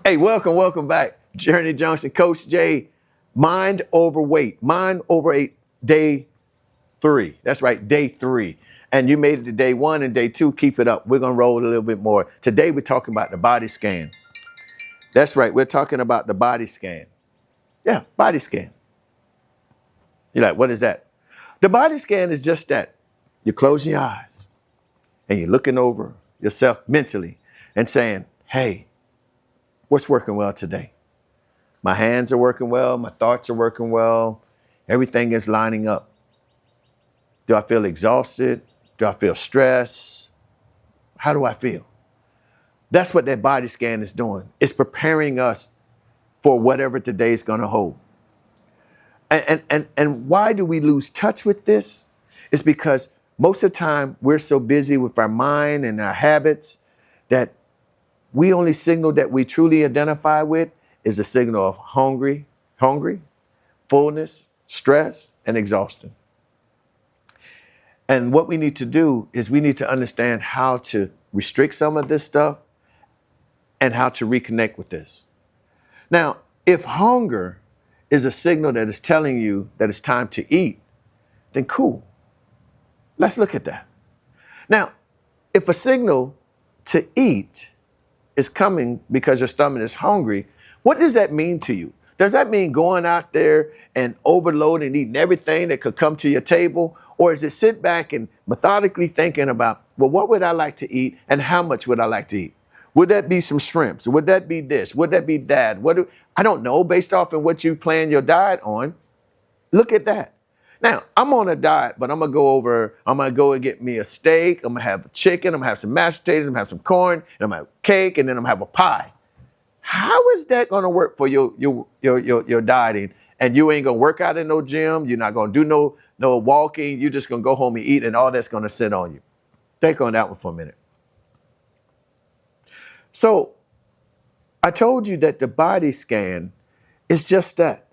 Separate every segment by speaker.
Speaker 1: Hey, welcome back. Journey Junction, Coach Jay, mind over weight, mind over eight, day 3. That's right, day 3. And you made it to day 1 and day 2. Keep it up. We're going to roll a little bit more. Today, we're talking about the body scan. That's right. We're talking about the body scan. Yeah, body scan. You're like, what is that? The body scan is just that. You're closing your eyes and you're looking over yourself mentally and saying, hey, what's working well today? My hands are working well. My thoughts are working well. Everything is lining up. Do I feel exhausted? Do I feel stressed? How do I feel? That's what that body scan is doing. It's preparing us for whatever today is going to hold. And why do we lose touch with this? It's because most of the time we're so busy with our mind and our habits that we only signal that we truly identify with is the signal of hungry, fullness, stress, and exhaustion. And what we need to do is we need to understand how to restrict some of this stuff and how to reconnect with this. Now, if hunger is a signal that is telling you that it's time to eat, then cool. Let's look at that. Now, if a signal to eat is coming because your stomach is hungry, what does that mean to you? Does that mean going out there and overloading, eating everything that could come to your table? Or is it sit back and methodically thinking about, well, what would I like to eat and how much would I like to eat? Would that be some shrimps? Would that be this? Would that be that? I don't know, based off of what you plan your diet on. Look at that. Now, I'm on a diet, but I'm going to go and get me a steak. I'm going to have chicken. I'm going to have some mashed potatoes. I'm going to have some corn. And I'm going to have cake. And then I'm going to have a pie. How is that going to work for your dieting? And you ain't going to work out in no gym. You're not going to do no walking. You're just going to go home and eat, and all that's going to sit on you. Think on that one for a minute. So I told you that the body scan is just that.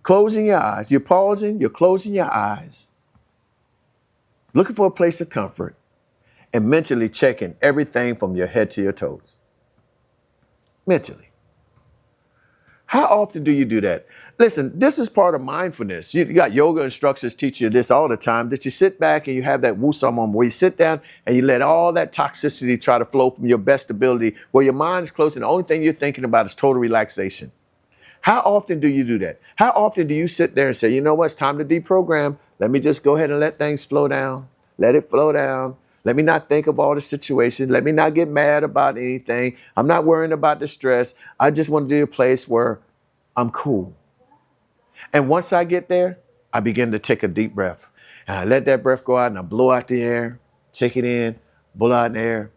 Speaker 1: Closing your eyes. You're pausing. You're closing your eyes. Looking for a place of comfort and mentally checking everything from your head to your toes. Mentally. How often do you do that? Listen, this is part of mindfulness. You got yoga instructors teach you this all the time, that you sit back and you have that wusam moment where you sit down and you let all that toxicity try to flow from your best ability, where your mind is closed and the only thing you're thinking about is total relaxation. How often do you do that? How often do you sit there and say, you know what, it's time to deprogram. Let me just go ahead and let things flow down. Let it flow down. Let me not think of all the situations. Let me not get mad about anything. I'm not worrying about the stress. I just want to do a place where I'm cool. And once I get there, I begin to take a deep breath. And I let that breath go out and I blow out the air, take it in, blow out the air,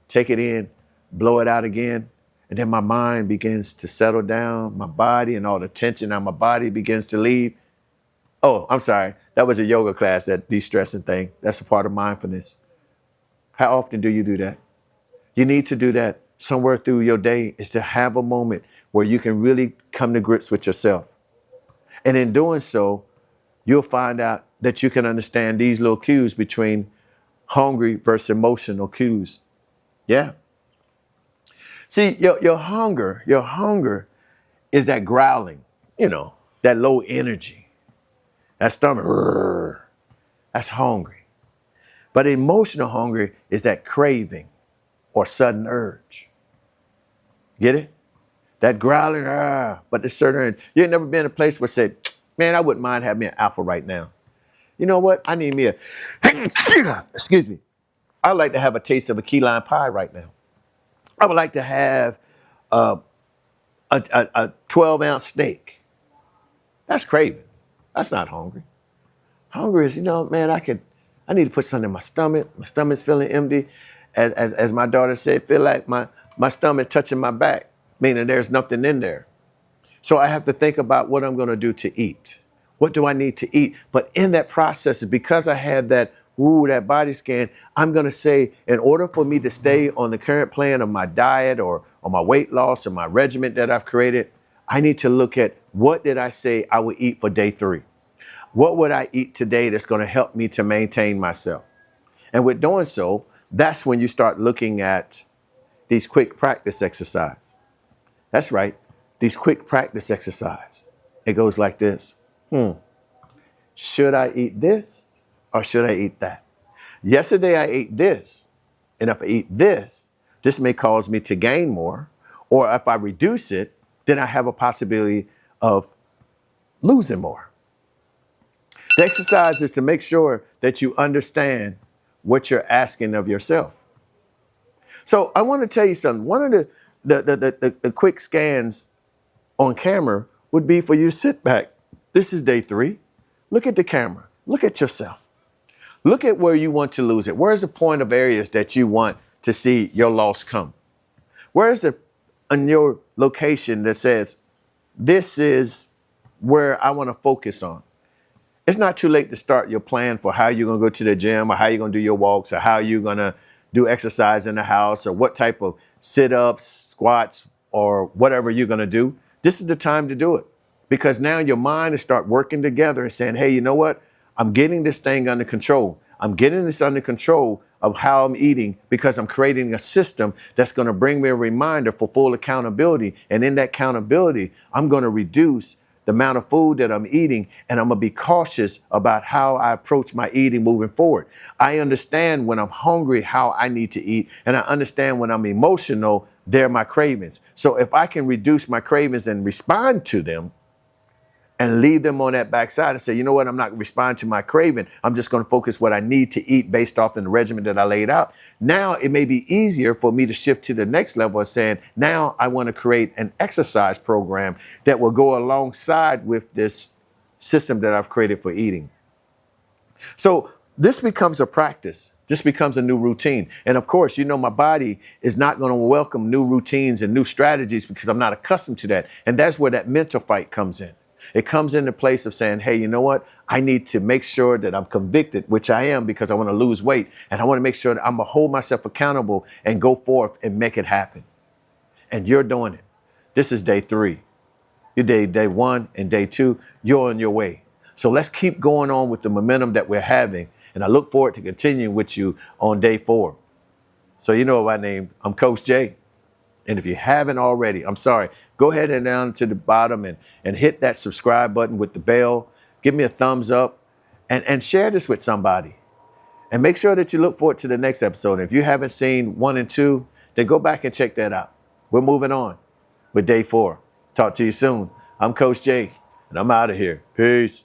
Speaker 1: take it in, blow it out again. And then my mind begins to settle down, my body and all the tension on my body begins to leave. Oh, I'm sorry. That was a yoga class, that de-stressing thing. That's a part of mindfulness. How often do you do that? You need to do that somewhere through your day, is to have a moment where you can really come to grips with yourself. And in doing so, you'll find out that you can understand these little cues between hungry versus emotional cues. Yeah. See, your hunger is that growling, that low energy, that stomach, that's hungry. But emotional hunger is that craving or sudden urge. Get it? That growling, but the certain urge. You ain't never been in a place where said, man, I wouldn't mind having me an apple right now. You know what? I need me excuse me. I'd like to have a taste of a key lime pie right now. I would like to have a 12-ounce steak. That's craving. That's not hungry. Hungry is, man, I need to put something in my stomach. My stomach's feeling empty. As my daughter said, feel like my stomach touching my back, meaning there's nothing in there. So I have to think about what I'm going to do to eat. What do I need to eat? But in that process, because I had that body scan, I'm going to say, in order for me to stay on the current plan of my diet or my weight loss or my regimen that I've created, I need to look at what did I say I would eat for day 3? What would I eat today that's going to help me to maintain myself? And with doing so, that's when you start looking at these quick practice exercises. That's right. These quick practice exercise. It goes like this. Should I eat this or should I eat that? Yesterday I ate this. And if I eat this, this may cause me to gain more. Or if I reduce it, then I have a possibility of losing more. The exercise is to make sure that you understand what you're asking of yourself. So I want to tell you something. One of the quick scans on camera would be for you to sit back. This is day 3. Look at the camera. Look at yourself. Look at where you want to lose it. Where's the point of areas that you want to see your loss come? Where's the on your location that says, this is where I want to focus on? It's not too late to start your plan for how you're going to go to the gym or how you're going to do your walks or how you're going to do exercise in the house or what type of sit-ups, squats, or whatever you're going to do. This is the time to do it because now your mind will start working together and saying, hey, you know what? I'm getting this thing under control. I'm getting this under control of how I'm eating because I'm creating a system that's going to bring me a reminder for full accountability. And in that accountability, I'm going to reduce the amount of food that I'm eating, and I'm going to be cautious about how I approach my eating moving forward. I understand when I'm hungry how I need to eat, and I understand when I'm emotional, they're my cravings. So if I can reduce my cravings and respond to them and leave them on that backside and say, you know what, I'm not going to respond to my craving. I'm just going to focus what I need to eat based off the regimen that I laid out. Now it may be easier for me to shift to the next level of saying, now I want to create an exercise program that will go alongside with this system that I've created for eating. So this becomes a practice. This becomes a new routine. And of course, you know, my body is not going to welcome new routines and new strategies because I'm not accustomed to that. And that's where that mental fight comes in. It comes into place of saying, hey, you know what? I need to make sure that I'm convicted, which I am because I want to lose weight. And I want to make sure that I'm going to hold myself accountable and go forth and make it happen. And you're doing it. This is day 3. You're day 1 and day 2. You're on your way. So let's keep going on with the momentum that we're having. And I look forward to continuing with you on day 4. So you know my name. I'm Coach Jay. And if you haven't already, I'm sorry, go ahead and down to the bottom and hit that subscribe button with the bell. Give me a thumbs up and share this with somebody. And make sure that you look forward to the next episode. And if you haven't seen 1 and 2, then go back and check that out. We're moving on with day 4. Talk to you soon. I'm Coach Jay, and I'm out of here. Peace.